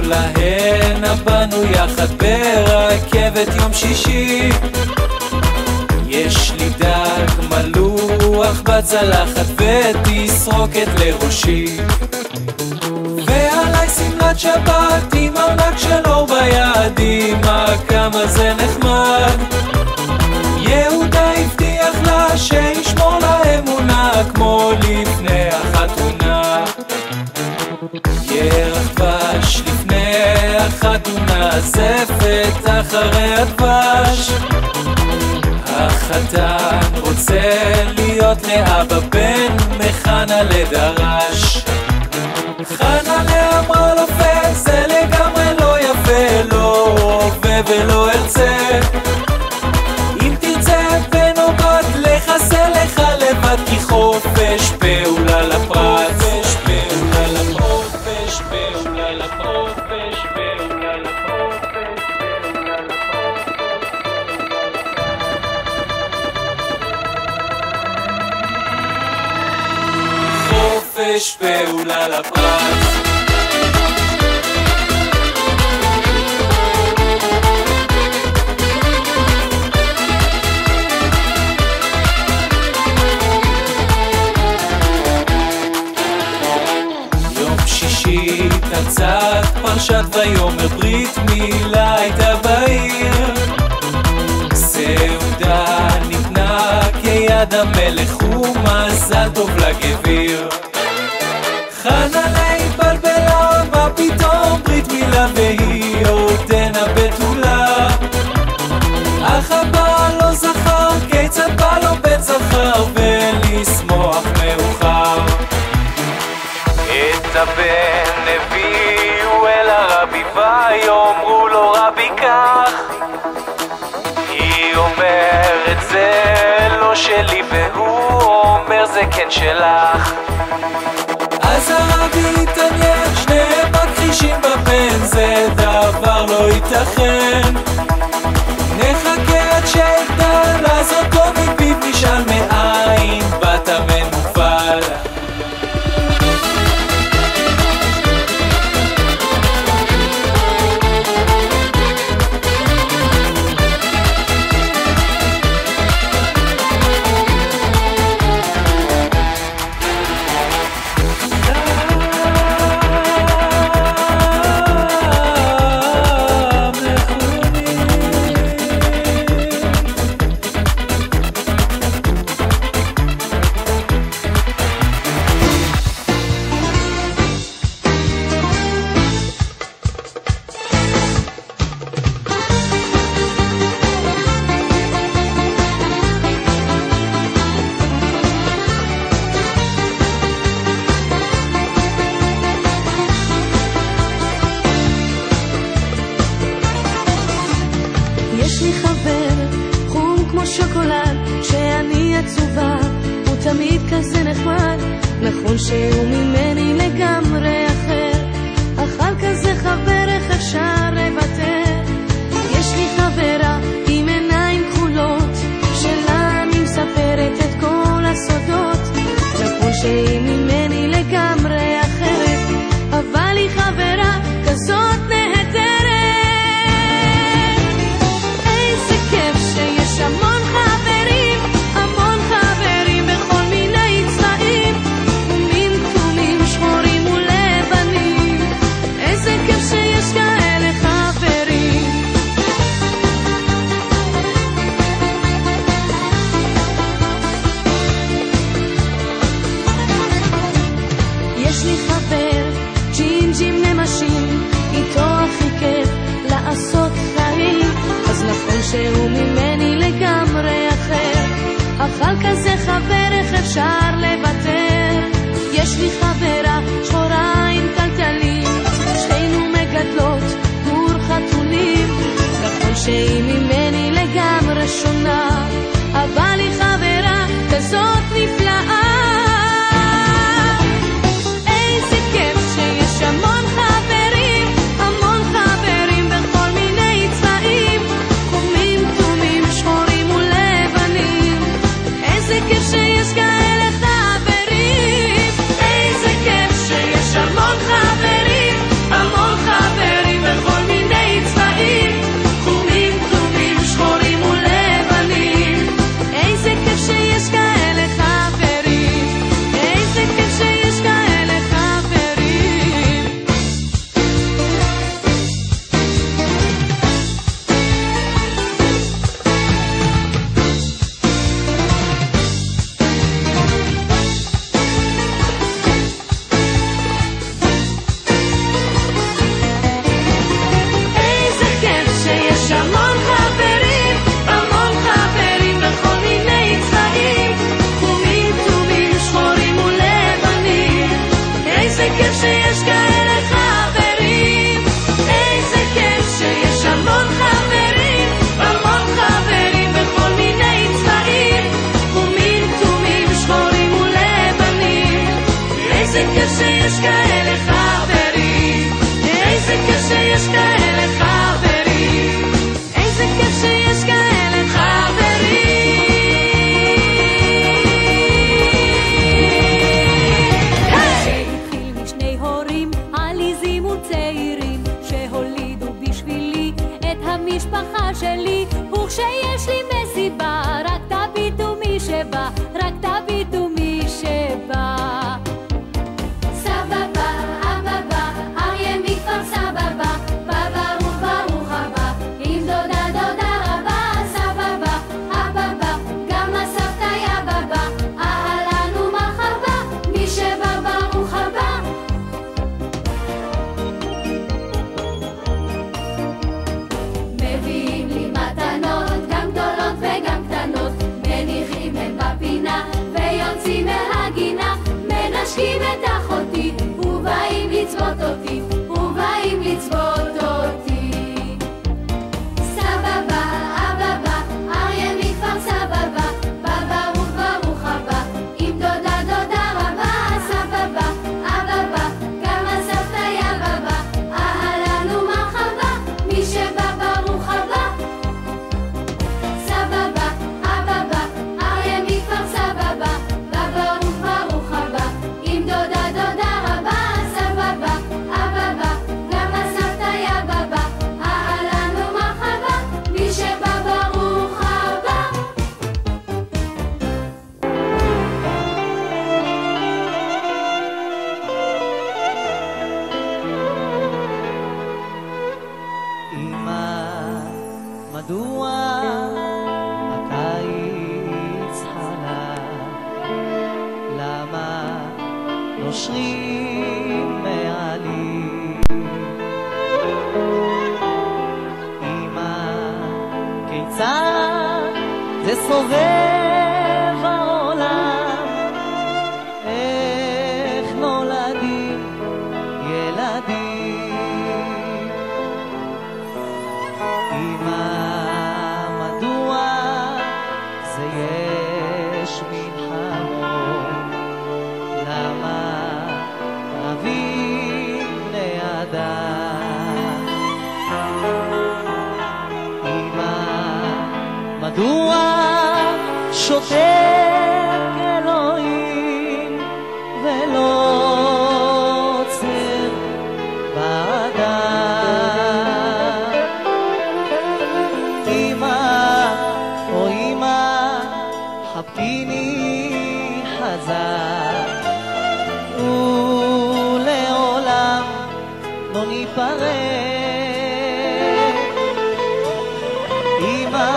להנה בנו יחד ברכבת יום שישי, יש לי דג מלוח בצלחת ותסרוקת לראשי, ועליי סמלת שבת עם ארנק של אור ביד, כמה זה נחמד. יהודה הבטיח לה שישמור לה אמונה כמו לפני החתונה, ירח דבש לפני החתונה, זפת אחרי הדבש. החתן רוצה להיות לאבא בן מחנה לדרש. חנה לאמרה לו זה לגמרי לא יפה, לא הווה ולא ארצה, אם תרצה בן או בת לחסה לך לבד, כי חופש פעולה לפרט, חופש פעולה לפרט. יום שישי תצאת פרשת ויאמר, ברית מילה הייתה בעיר, סעודה ניתנה כיד המלך ומזל טוב לגביר. חנה להתבלבלה, מה פתאום ברית מילה והיא עודנה בתולה, אך הבעל לא זכר כיצד בא לו בן זכר ולשמוח מאוחר. את הבן הביאו אל הרבי ויאמרו לו רבי כך, היא אומרת זה לא שלי והוא אומר זה כן שלך. אז הרבי התעניין, שניהם מכחישים בבן, זה דבר לא ייתכן. נחכה עד שיגדל, אז אותו מפיו נשאל מאין בת המנוול. יש לי חבר חום כמו שוקולד, שאני עצובה, הוא תמיד כזה נחמד, נכון שהוא ממני לגמרי אחר, אך על כזה חבר איך אפשר לוותר. יש לי חברה עם עיניים כחולות, שלה אני מספרת את כל הסודות, נכון שהיא ממני לגמרי אחרת, אבל היא חברה כזאת נהדרת. יש המון חברים בכל מיני צבעים, חומים, כתומים, שחורים ולבנים, איזה כיף שיש כאלה חברים. יש לי חבר ג'ינג'ים נמשים, איתו הכי כיף לעשות חיים, אז נכון שהוא ממני לגמרי אחר, אך על כזה חבר איך אפשר לוותר. יש לי חברה שחורה עם טלטלים, שתינו שלי, וכשיש לי מסיבה, רק תביטו מי שבא, רק תביטו מי שבא. סבבה, אבבה, אריה מכפר סבבה, בא ברוך ברוך הבא, עם דודה דודה רבה. סבבה, אבבה, גם הסבתא יא בבא, אהלן ומרחבה, מי שבא ברוך הבא. מביאים לי מתנות, גם גדולות וגם קטנות, מניחים הם בפינה ויוצאים מהגינה, מנשקים את אחותי ובאים לצבות אותי, ובאים לצבות אותי. סבבה, אבבה, אריה מכפר סבבה, בא ברוך ברוך הבא, עם דודה דודה רבה. סבבה, אבבה, גם הסבתא יא בבא, אהלן ומרחבה, מי שבא ברוך הבא. סבבה, אבבה, אריה מכפר סבבה, בא ברוך ברוך הבא, עם דודה דודה רבה. סבבה, אבבה, גם הסבתא יא בבא, אהלן ומרחבה, מי שבא ברוך הבא. אמא, מדוע הקיץ חלף? למה נושרים מעלי? אמא, כיצד זה סובב העולם? איך נולדים ילדים? אמא, מדוע זה יש מן חלום? למה רבים בני אדם? אמא, מדוע שותק אלוהים ולא עוצר באדם? אמא, או אמא, חבקיני חזק, ולעולם לא ניפרד. אמא,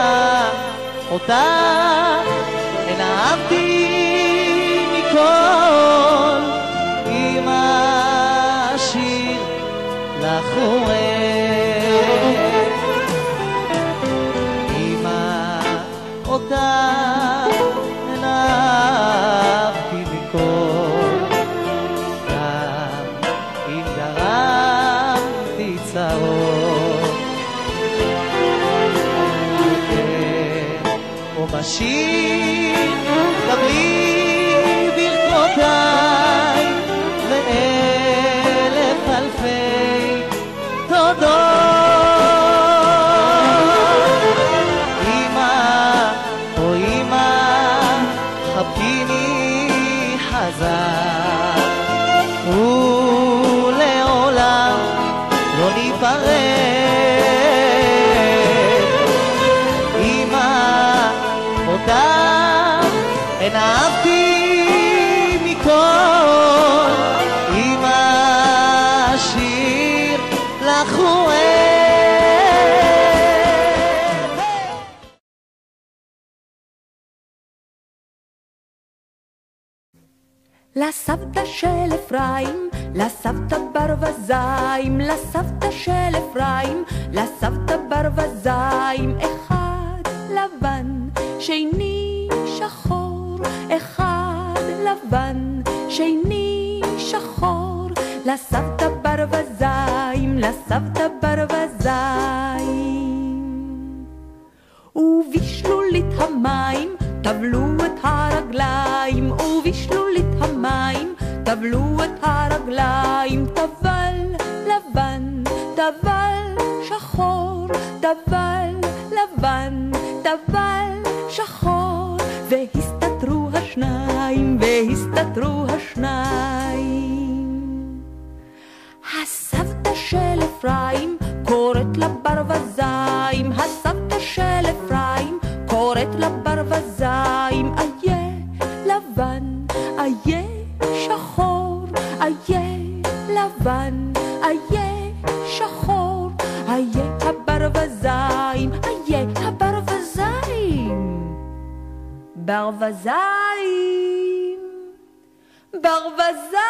אותך הן אהבתי מכל, אמא, אשיר לך אוהב. אמא, אותך הן אהבתי מכל, גם אם גרמתי צרות. כן, ומשאיר גם לי ברכותיי ואלף אלפי תודות. אמא, או אמא, חבקיני חזק, ולעולם לא ניפרד. אמא, אותך הן אהבתי מכל, אמא, אשיר לך אוהב. לסבתא של אפרים, לסבתא ברווזיים, לסבתא של אפרים, לסבתא ברווזיים, אחד לבן, שני שחור, אחד לבן, שני שחור, לסבתא ברווזיים, לסבתא ברווזיים. ובשלולית המים טבלו את הרגליים, ובשלולית המים טבלו את הרגליים, טבל לבן, טבל שחור, טבל לבן, טבל שחור, והסתתרו השניים, והסתתרו השניים. הסבתא של אפרים קוראת לברווזיים, הסבתא לבן, איה שחור, איה הברווזיים, איה הברווזיים, ברווזיים, ברווזיים.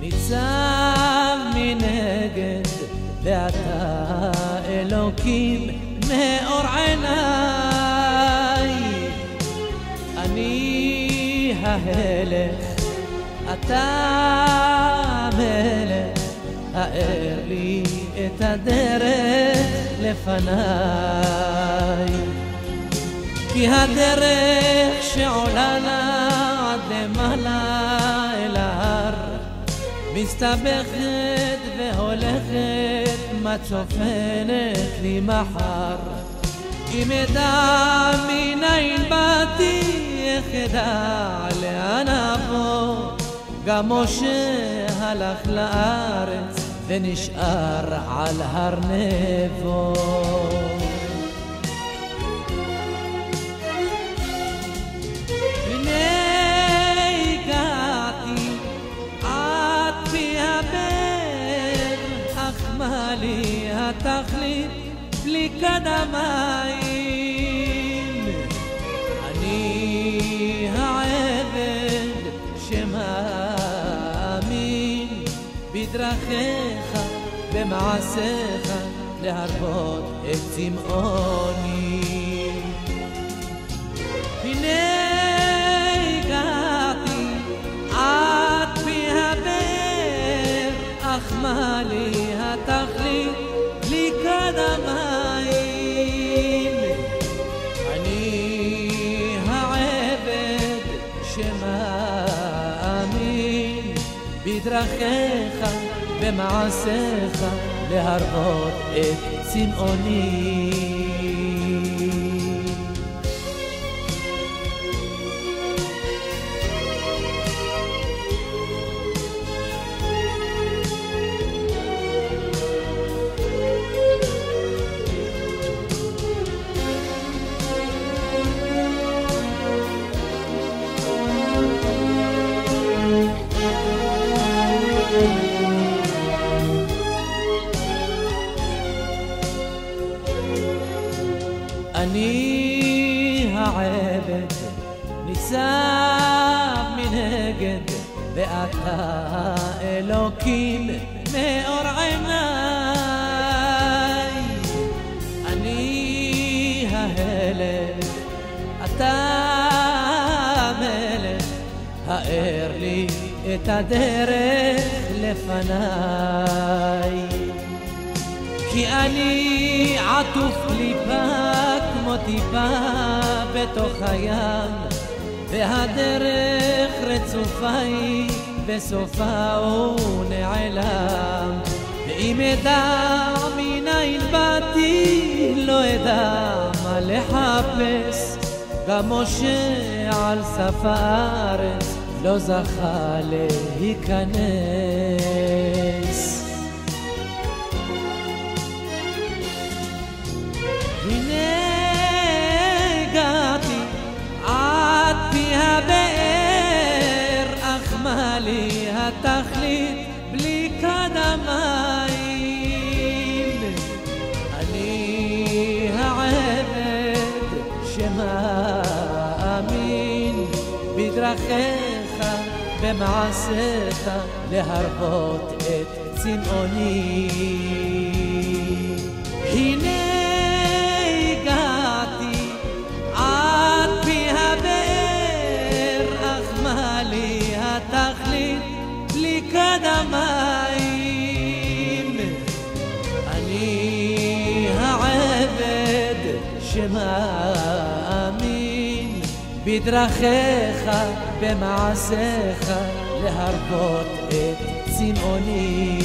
ניצב מנגד ואתה אלוקים מאור עיניי, אני ההלך אתה המלך, האר לי את הדרך לפניי, כי הדרך שעולה לה עד למעלה אל ההר מסתבכת והולכת, מה צופנת לי מחר? אם אדע מניין באתי, איך אדע לאן אבוא? גם משה הלך לארץ ונשאר על הר נבו. לי התכלית בלי קדמיים, אני העבד שמאמין בדרכיך במעשיך להרבות את צמאוני. הנה הגעתי עד פי הבאר, אך מה לי התכלית בלי קדמיים, אני העבד שמאמין בדרכיך במעשיך להרבות את צמאוני. אני העבד ניצב מנגד ואתה אלוקים מאור עיניי, אני ההלך אתה המלך, האר לי את הדרך לפניי, כי אני עטוף קליפה כמו טיפה בתוך הים, והדרך רצופה היא בסופה הוא נעלם. ואם אדע מניין באתי לא אדע מה לחפש, גם משה על סף הארץ לא זכה להיכנס. הנה הגעתי עד פי הבאר, אך מה לי התכלית בלי קדמיים, אני העבד שמאמין בדרכיך במעשיך להרבות את צמאוני. הנה עד פי הבאר, אך מה לי התכלית בלי קדמיים, אני העבד שמאמין בדרכיך, במעשיך, להרבות את צמאוני.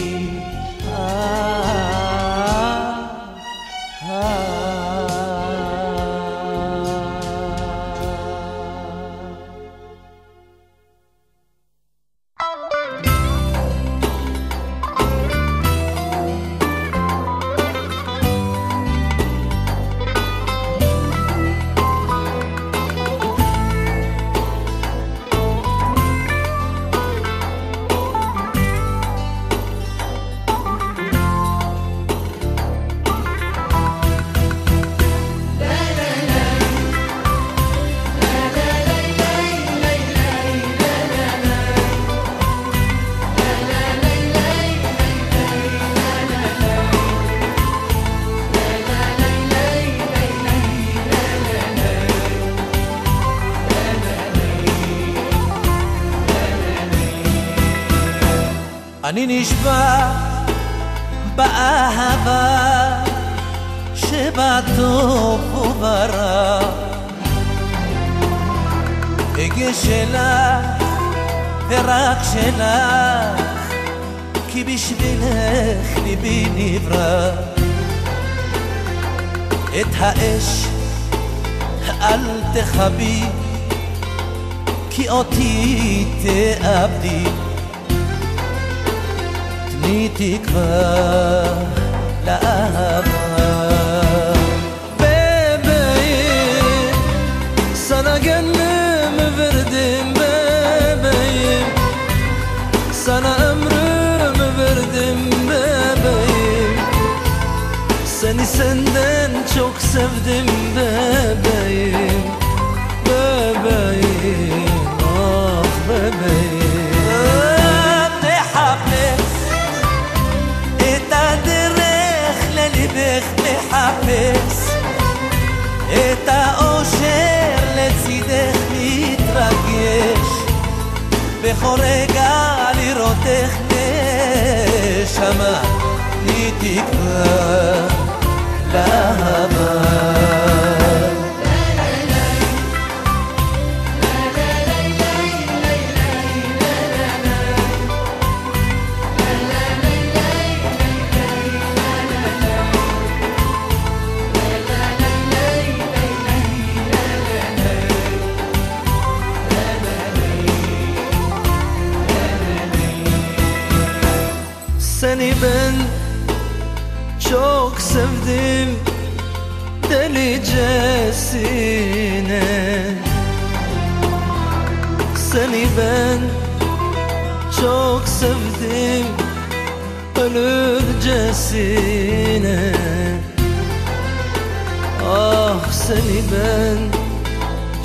אני נשבע באהבה שבטוב וברע, אגש שלך ורק שלך, כי בשבילך ליבי נברא. את האש אל תכבי, כי אותי תאבדי. תני תקווה לאהבה. bebeğim, sana gönlümü verdim bebeğim, sana ömrümü verdim bebeğim. Seni senden çok sevdim bebeğim, bebeğim, ah bebeğim. מחפש את האושר לצידך מתרגש, בכל רגע לראותך נשמה, תני תקווה לאהבה. Seni ben çok sevdim delicesine, seni ben çok sevdim ölürcesine. Ah seni ben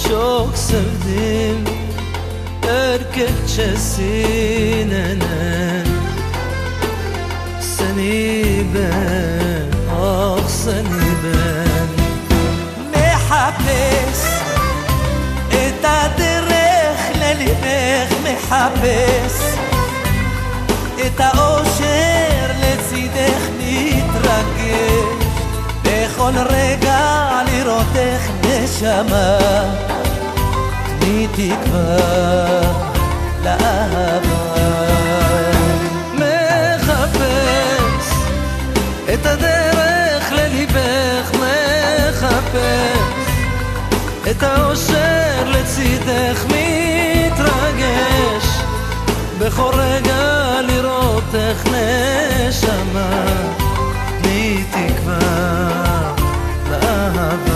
çok sevdim erkekçesine. Seni ben, ah seni ben מחפש את הדרך לליבך, מחפש את האושר לצידך מתרגש, בכל רגע לראותך נשמה, תני תקווה לאהבה. את הדרך לליבך מחפש, את האושר לצידך מתרגש, בכל רגע לראותך נשמה, תני תקווה לאהבה.